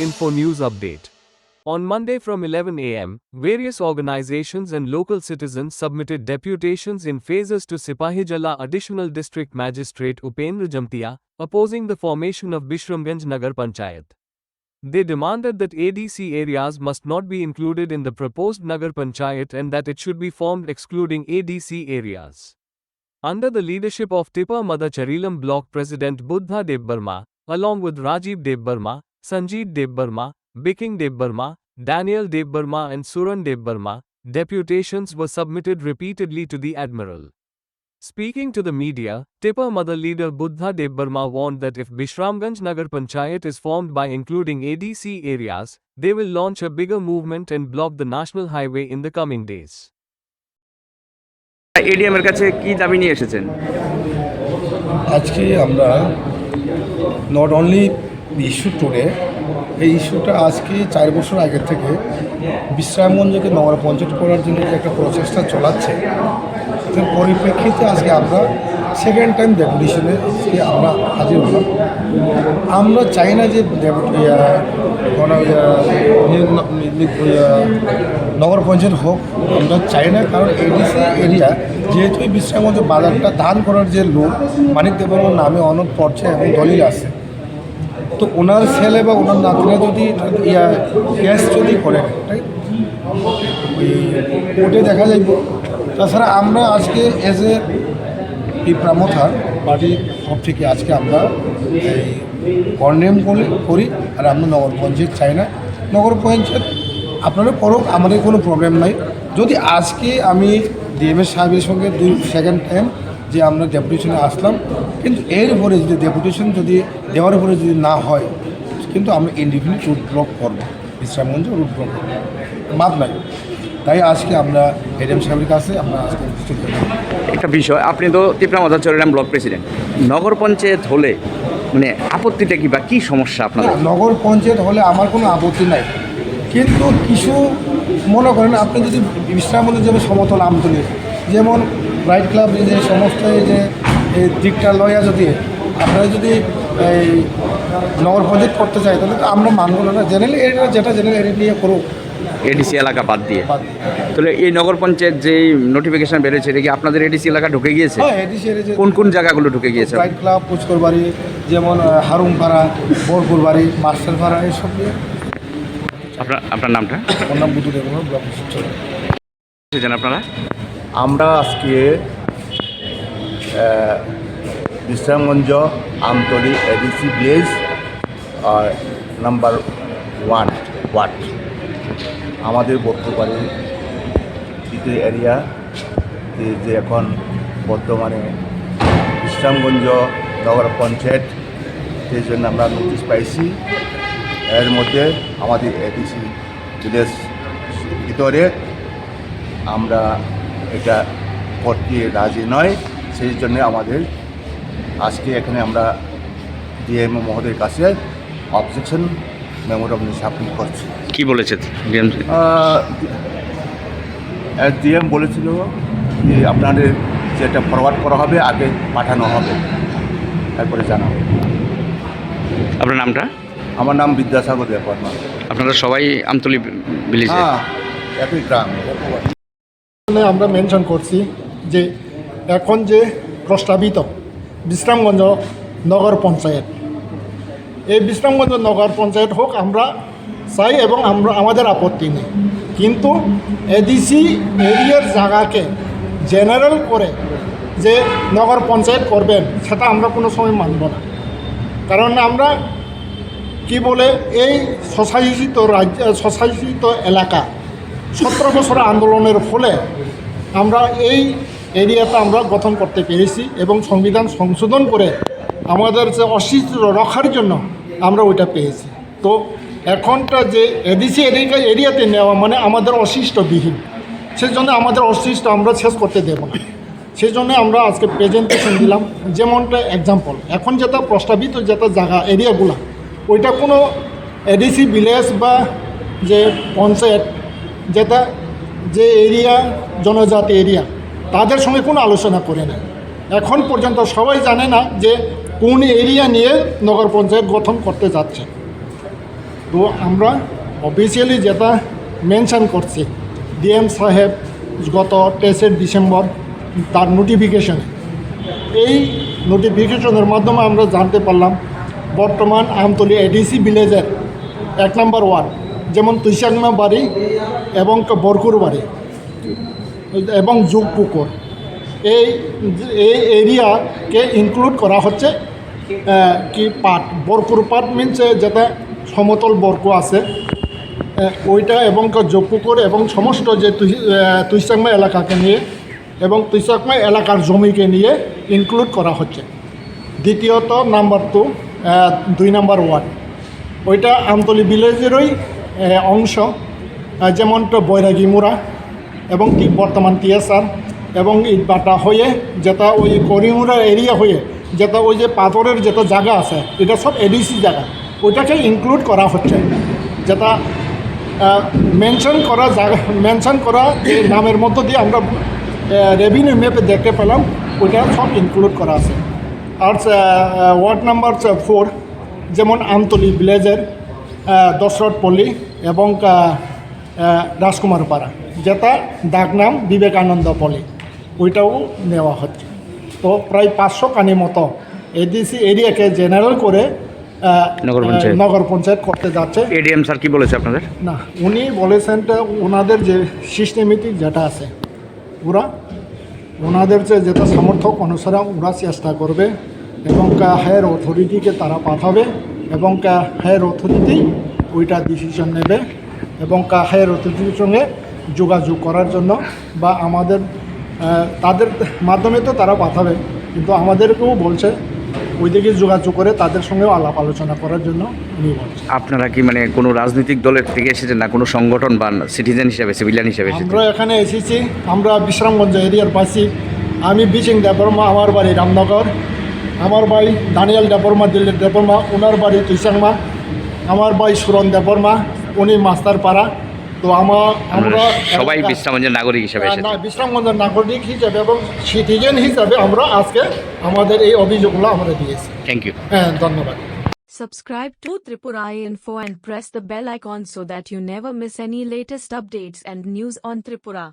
Info News Update. On Monday from 11 a.m., various organizations and local citizens submitted deputations in phases to Sipahijala Additional District Magistrate Upendra Jamtia, opposing the formation of Bishramganj Nagar Panchayat. They demanded that ADC areas must not be included in the proposed Nagar Panchayat and that it should be formed excluding ADC areas. Under the leadership of Tipa Madacharilam Block President Buddha Debbarma, along with Rajiv Debbarma, Sanjeet Debbarma, Biking Debbarma, Daniel Debbarma and Suran Debbarma, deputations were submitted repeatedly to the Admiral. Speaking to the media, Tipa Mother leader Buddha Debbarma warned that if Bishramganj Nagar Panchayat is formed by including ADC areas, they will launch a bigger movement and block the national highway in the coming days. ADM এর কাছে কি দাবি নিয়ে এসেছেন? আজকে আমরা not only issue today, এই ইস্যুটা আজকে 4 বছর আগে থেকে বিশ্রামগঞ্জকে নগর পঞ্চায়েত করার জন্য যে একটা প্রচেষ্টা চলাচ্ছে, তার পরিপ্রেক্ষিতে আজকে আমরা সেকেন্ড টাইম ডেপুটেশনে আমরা হাজির হলাম। আমরা চাই না যে নগর পঞ্চায়েত হোক, আমরা চাই না, কারণ এডিসি এরিয়া যেহেতু বিশ্রামগঞ্জ বাজারটা দান করার যে লোক মানিক দেববর্মার নামে অনেক পর্যায়ে এবং দলিল আছে, তো ওনার ছেলে বা ওনার নাতিরা যদি ক্যাশ যদি করেন ওই কোর্টে দেখা যাইব। তাছাড়া আমরা আজকে এজ এ পিপরামথার পার্টির সব থেকে আজকে আমরা এই কন্ডেম করি, আর আমরা নগর পঞ্চায়েত চাই না। নগর পঞ্চায়েত আপনারা করুক, আমাদের কোনো প্রবলেম নাই। যদি আজকে আমি ডিএমএস সাহেবের সঙ্গে সেকেন্ড টাইম যে আমরা ডেপুটেশনে আসলাম, কিন্তু এর উপরে যদি ডেপুটেশন যদি দেওয়ার উপরে যদি না হয়, কিন্তু আমরা ইনডিফিনিট রুট ব্লক করবো, বিশ্রামগঞ্জ রুট ব্লক করবো, মাপ নাই। তাই আজকে আমরা এডিএম সাহেবের কাছে আমরা আজকে একটা বিষয়, আপনি তো টিপরা মাদারচরিরাম ব্লক প্রেসিডেন্ট, নগর পঞ্চায়েত হলে মানে আপত্তিটা কি বা কী সমস্যা আপনাদের? নগর পঞ্চায়েত হলে আমার কোনো আপত্তি নাই, কিন্তু কিছু মনে করেন আপনি যদি বিশ্রামগঞ্জের যেমন সমতল আমতলি, যেমন রাইট ক্লাব যে সমস্ত যে এই দিকটা লয়া, যদি আপনারা যদি এই নগর পঞ্চায়েত করতে চাই, তাহলে তো আমরা মানব না। জেনারেল এরিয়া যেটা জেনারেল এরিয়া নিয়ে করুক, এডিসি এলাকা বাদ দিয়ে। তাহলে এই নগর পঞ্চায়েত যেই নোটিফিকেশন বেরোচ্ছে, এটা কি আপনাদের এডিসি এলাকা ঢুকে গিয়েছে? হ্যাঁ, এডিসি এরিয়া কোন কোন জায়গাগুলো ঢুকে গিয়েছে? রাইট ক্লাব, পুষ্করবাড়ি, যেমন হারুমপাড়া, বোরপুরবাড়ি, মাস্টারপাড়া, এইসব নিয়ে। আপনার নামটা? আমার নাম বুদ্ধ দেববর্মা, ব্লক জানেন আপনারা? আমরা আজকে Bishramganj Amtali ADC village number 1 ward, আমাদের বর্তমানে দ্বিতীয় এরিয়া যে এখন বর্তমানে বিশ্রামগঞ্জ নগর পঞ্চায়েত, সেই জন্য আমরা নোটিশ পাইছি। এর মধ্যে আমাদের এডিসি ভিলেজ ভিতরে আমরা এটা করতে রাজি নয়, সেই জন্য আমাদের আজকে এখানে আমরা ডিএম মহোদয়ের কাছে অবজেকশন মেমোরান্ডাম সাবমিট করছি। কি বলেছে ডিএম বলেছিল যে আপনাদের যেটা ফরওয়ার্ড করা হবে আগে পাঠানো হবে, তারপরে জানাবো। আপনার নামটা? আমার নাম বিদ্যাসাগর দেববর্মা। আপনারা সবাই আমতলী ভিলেজে? হ্যাঁ, একই গ্রাম। আমরা মেনশন করছি যে এখন যে প্রস্তাবিত বিশ্রামগঞ্জ নগর পঞ্চায়েত, এই বিশ্রামগঞ্জ নগর পঞ্চায়েত হোক আমরা চাই এবং আমরা আমাদের আপত্তি নেই, কিন্তু এডিসি এরিয়ার জায়গাকে জেনারেল করে যে নগর পঞ্চায়েত করবেন, সেটা আমরা কোনো সময় মানব না। কারণ আমরা কি বলে এই স্বশাসিত এলাকা 17 বছরের আন্দোলনের ফলে আমরা এই এরিয়াটা আমরা গঠন করতে পেরেছি এবং সংবিধান সংশোধন করে আমাদের যে অস্তিত্ব রক্ষার জন্য আমরা ওইটা পেয়েছি। তো এখনটা যে এডিসি এরিয়াতে নেওয়া মানে আমাদের অশিষ্টবিহীন, সেই জন্য আমাদের অশিষ্ট আমরা শেষ করতে দেব না। সেই জন্য আমরা আজকে প্রেজেন্টেশন দিলাম। যেমনটা এক্সাম্পল, এখন যেটা প্রস্তাবিত যেটা জায়গা এরিয়াগুলো, ওইটা কোনো এডিসি ভিলেজ বা যে পঞ্চায়েত যেটা যে এরিয়া জনজাতি এরিয়া, তাদের সঙ্গে কোনো আলোচনা করে না। এখন পর্যন্ত সবাই জানে না যে কোন এরিয়া নিয়ে নগর পঞ্চায়েত গঠন করতে যাচ্ছে। তো আমরা অফিসিয়ালি যেটা মেনশন করছি ডিএম সাহেব গত 23 ডিসেম্বর তার নোটিফিকেশনে, এই নোটিফিকেশনের মাধ্যমে আমরা জানতে পারলাম বর্তমান আমতলী এডিসি ভিলেজের 1 নম্বর ওয়ার্ড যেমন তুইসাংমা বাড়ি এবং বরকুর বাড়ি এবং যুগপুকুর, এই এরিয়াকে ইনক্লুড করা হচ্ছে কি পাট, বরকুর পাট মিনস যেটা সমতল বরকু আছে ওইটা, এবং যোগপুকুর এবং সমস্ত যে তুইসাংমা এলাকাকে নিয়ে এবং তুইসাংমা এলাকার জমিকে নিয়ে ইনক্লুড করা হচ্ছে। দ্বিতীয়ত নাম্বার 2 নম্বর ওয়ার্ড, ওইটা আমতলী ভিলেজেরই অংশ, যেমন বৈরাগী মুড়া এবং বর্তমান টিএসআর এবং ইটবাটা হয়ে যেটা ওই করিমুড়া এরিয়া হয়ে যেটা ওই যে পাথরের যেটা জায়গা আছে এটা সব এডিসি জায়গা, ওইটাকে ইনক্লুড করা হচ্ছে। যেটা মেনশন করা যে নামের মধ্য দিয়ে আমরা রেভিনিউ ম্যাপে দেখতে পেলাম ওইটা সব ইনক্লুড করা আছে। আর ওয়ার্ড নাম্বার 4 যেমন আমতলী ভিলেজের দশরথপল্লী এবং রাজকুমার পাড়া, যেটা ডাকনাম বিবেকানন্দ পল্লী, ওইটাও নেওয়া হচ্ছে। তো প্রায় 500 কানি মতো এডিসি এরিয়াকে জেনারেল করে নগর পঞ্চায়েত করতে যাচ্ছে। এডিএম স্যার কি বলেছে আপনাদের? না, উনি বলেছেন ওনাদের যে সিস্টেমেটিক যেটা আছে ওনাদের যেটা সামর্থ্য অনুসারে ওরা চেষ্টা করবে এবং হায়ার অথরিটিকে তারা পাঠাবে এবং হায়ার অথরিটি ওইটা ডিসিশন নেবে এবং হায়ার অথরিটির সঙ্গে যোগাযোগ করার জন্য বা তাদের মাধ্যমে তো তারা পাঠাবে, কিন্তু আমাদেরকেও বলছে ওইদিকে যোগাযোগ করে তাদের সঙ্গেও আলাপ আলোচনা করার জন্য উনি বলছেন। আপনারা কি মানে কোনো রাজনৈতিক দলের থেকে এসেছেন না কোনো সংগঠন বা সিটিজেন হিসাবে, সিভিলিয়ান হিসাবে এসেছেন? আমরা এখানে এসেছি, আমরা বিশ্রামগঞ্জ এরিয়ার বাসী। আমি বিচিং দেববর্মা, আমার বাড়ি রামনগর, আমার ভাই দানিয়াল দেববর্মা, দিল্লির দেববর্মা, ওনার বাড়ি তুইসাংমা, আমার ভাই সুরন দেববর্মা, উনি মাস্টারপাড়া। তো আমরা সবাই বিশ্রামগঞ্জের নাগরিক হিসাবে এসেছি। বিশ্রামগঞ্জের নাগরিক হিসাবে এবং সিটিজেন হিসাবে আমরা আজকে আমাদের এই অভিযোগগুলো আমরা দিয়েছি। Thank you. হ্যাঁ, ধন্যবাদ। Subscribe to Tripura Info and press the bell icon so that you never miss any latest updates and news on Tripura.